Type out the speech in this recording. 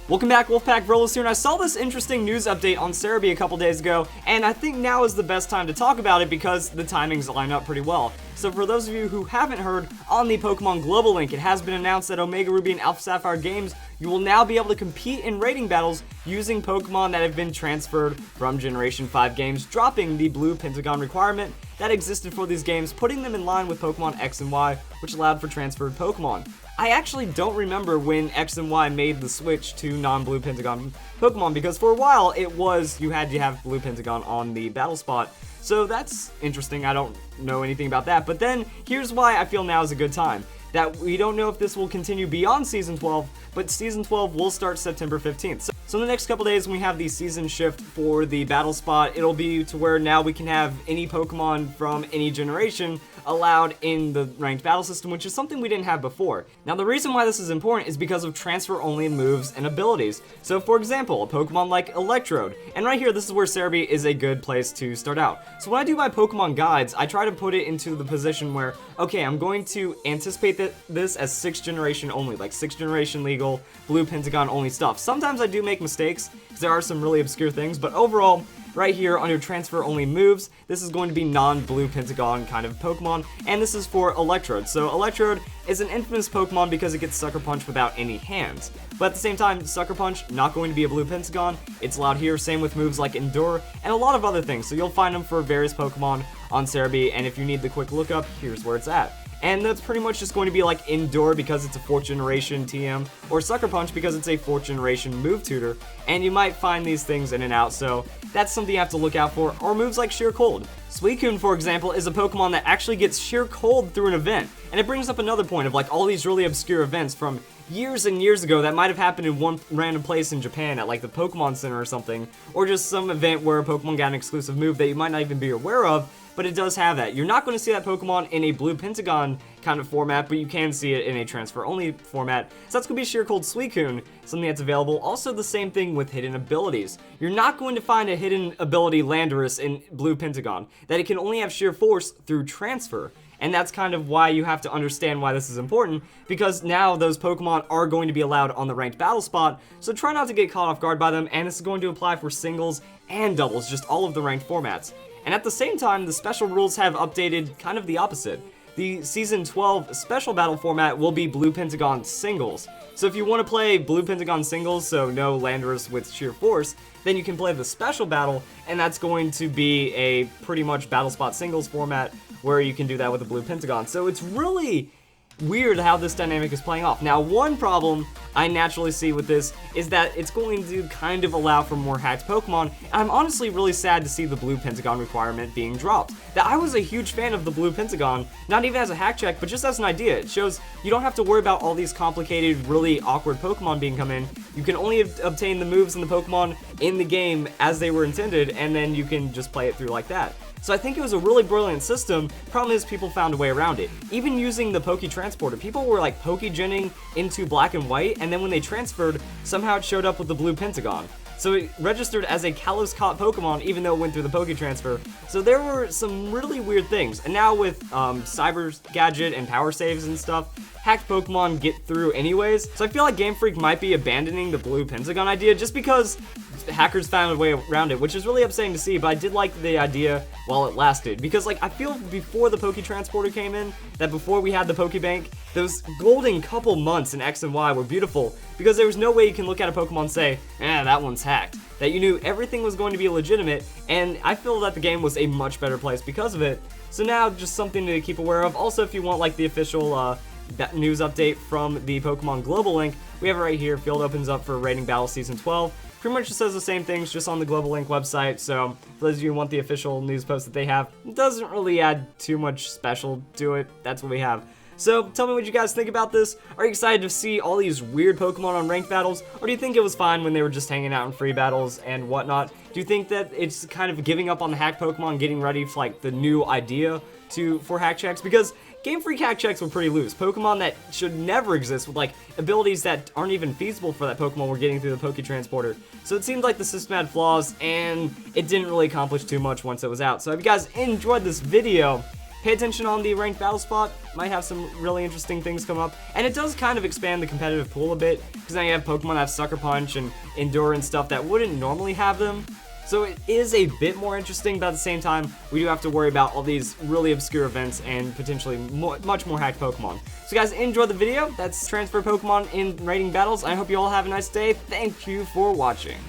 Welcome back, Wolfpack Rollers here, and I saw this interesting news update on Cerebi a couple days ago, and I think now is the best time to talk about it because the timings line up pretty well. So for those of you who haven't heard, on the Pokemon Global Link, it has been announced that Omega Ruby and Alpha Sapphire games, you will now be able to compete in rating battles using Pokemon that have been transferred from Generation 5 games, dropping the Blue Pentagon requirement that existed for these games, putting them in line with Pokemon X and Y, which allowed for transferred Pokemon. I actually don't remember when X and Y made the switch to non-Blue Pentagon Pokemon, because for a while it was you had to have Blue Pentagon on the battle spot. So that's interesting. I don't know anything about that. But then here's why I feel now is a good time. That we don't know if this will continue beyond Season 12, but Season 12 will start September 15th. So in the next couple days when we have the season shift for the battle spot, it'll be to where now we can have any Pokemon from any generation allowed in the ranked battle system, which is something we didn't have before. Now the reason why this is important is because of transfer only moves and abilities. So for example, a Pokemon like Electrode, and right here this is where Cerebi is a good place to start out. So when I do my Pokemon guides, I try to put it into the position where, okay, I'm going to anticipate this as 6th generation only, like 6th generation legal, Blue Pentagon only stuff. Sometimes I do make mistakes, because there are some really obscure things, but overall, right here under transfer only moves, this is going to be non-Blue Pentagon kind of Pokemon, and this is for Electrode. So Electrode is an infamous Pokemon because it gets Sucker Punch without any hands. But at the same time, Sucker Punch, not going to be a Blue Pentagon, it's allowed here, same with moves like Endure, and a lot of other things. So you'll find them for various Pokemon on Cerebi, and if you need the quick lookup, here's where it's at. And that's pretty much just going to be like Endure because it's a 4th generation TM, or Sucker Punch because it's a 4th generation move tutor, and you might find these things in and out, so that's something you have to look out for, or moves like Sheer Cold. Suicune, for example, is a Pokemon that actually gets Sheer Cold through an event, and it brings up another point of like all these really obscure events from years and years ago that might have happened in one random place in Japan at like the Pokemon Center or something, or just some event where a Pokemon got an exclusive move that you might not even be aware of, but it does have that. You're not going to see that Pokemon in a Blue Pentagon kind of format, but you can see it in a transfer-only format. So that's going to be Sheer Cold Suicune, something that's available. Also the same thing with hidden abilities. You're not going to find a hidden ability Landorus in Blue Pentagon, that it can only have Sheer Force through transfer. And that's kind of why you have to understand why this is important, because now those Pokemon are going to be allowed on the ranked battle spot, so try not to get caught off guard by them, and this is going to apply for singles and doubles, just all of the ranked formats. And at the same time, the special rules have updated kind of the opposite. The Season 12 special battle format will be Blue Pentagon singles. So if you want to play Blue Pentagon singles, so no Landorus with Sheer Force, then you can play the special battle, and that's going to be a pretty much battle spot singles format where you can do that with the Blue Pentagon. So it's really weird how this dynamic is playing off. Now, one problem I naturally see with this is that it's going to kind of allow for more hacked Pokemon, and I'm honestly really sad to see the Blue Pentagon requirement being dropped. That I was a huge fan of the Blue Pentagon, not even as a hack check, but just as an idea. It shows you don't have to worry about all these complicated, really awkward Pokemon being come in. You can only obtain the moves and the Pokemon in the game as they were intended, and then you can just play it through like that. So I think it was a really brilliant system. Problem is, people found a way around it. Even using the Poke Transporter, people were like Poke-genning into Black and White, and then when they transferred, somehow it showed up with the Blue Pentagon. So it registered as a Kalos caught Pokemon even though it went through the Poke Transfer. So there were some really weird things. And now with Cyber Gadget and Power Saves and stuff, hacked Pokemon get through anyways. So I feel like Game Freak might be abandoning the Blue Pentagon idea just because hackers found a way around it, which is really upsetting to see, but I did like the idea while it lasted, because like I feel before the Poke Transporter came in, that before we had the Pokebank, those golden couple months in X and Y were beautiful, because there was no way you can look at a Pokemon and say, that one's hacked. That you knew everything was going to be legitimate, and I feel that the game was a much better place because of it. So now, just something to keep aware of. Also, if you want like the official that news update from the Pokemon Global Link, we have it right here. Field opens up for Rating Battle Season 12. Pretty much just says the same things, just on the Global Link website, so for those of you who want the official news post that they have, it doesn't really add too much special to it. That's what we have. So tell me what you guys think about this. Are you excited to see all these weird Pokemon on ranked battles, or do you think it was fine when they were just hanging out in free battles and whatnot? Do you think that it's kind of giving up on the hacked Pokemon, getting ready for like the new idea for hack checks? Because Game Freak hack checks were pretty loose. Pokemon that should never exist with like abilities that aren't even feasible for that Pokemon were getting through the Poke Transporter. So it seemed like the system had flaws, and it didn't really accomplish too much once it was out. So if you guys enjoyed this video, pay attention on the ranked battle spot, might have some really interesting things come up, and it does kind of expand the competitive pool a bit, because now you have Pokemon that have Sucker Punch and Endure and stuff that wouldn't normally have them. So it is a bit more interesting, but at the same time, we do have to worry about all these really obscure events and potentially much more hacked Pokemon. So guys, enjoy the video. That's transfer Pokemon in rating battles. I hope you all have a nice day. Thank you for watching.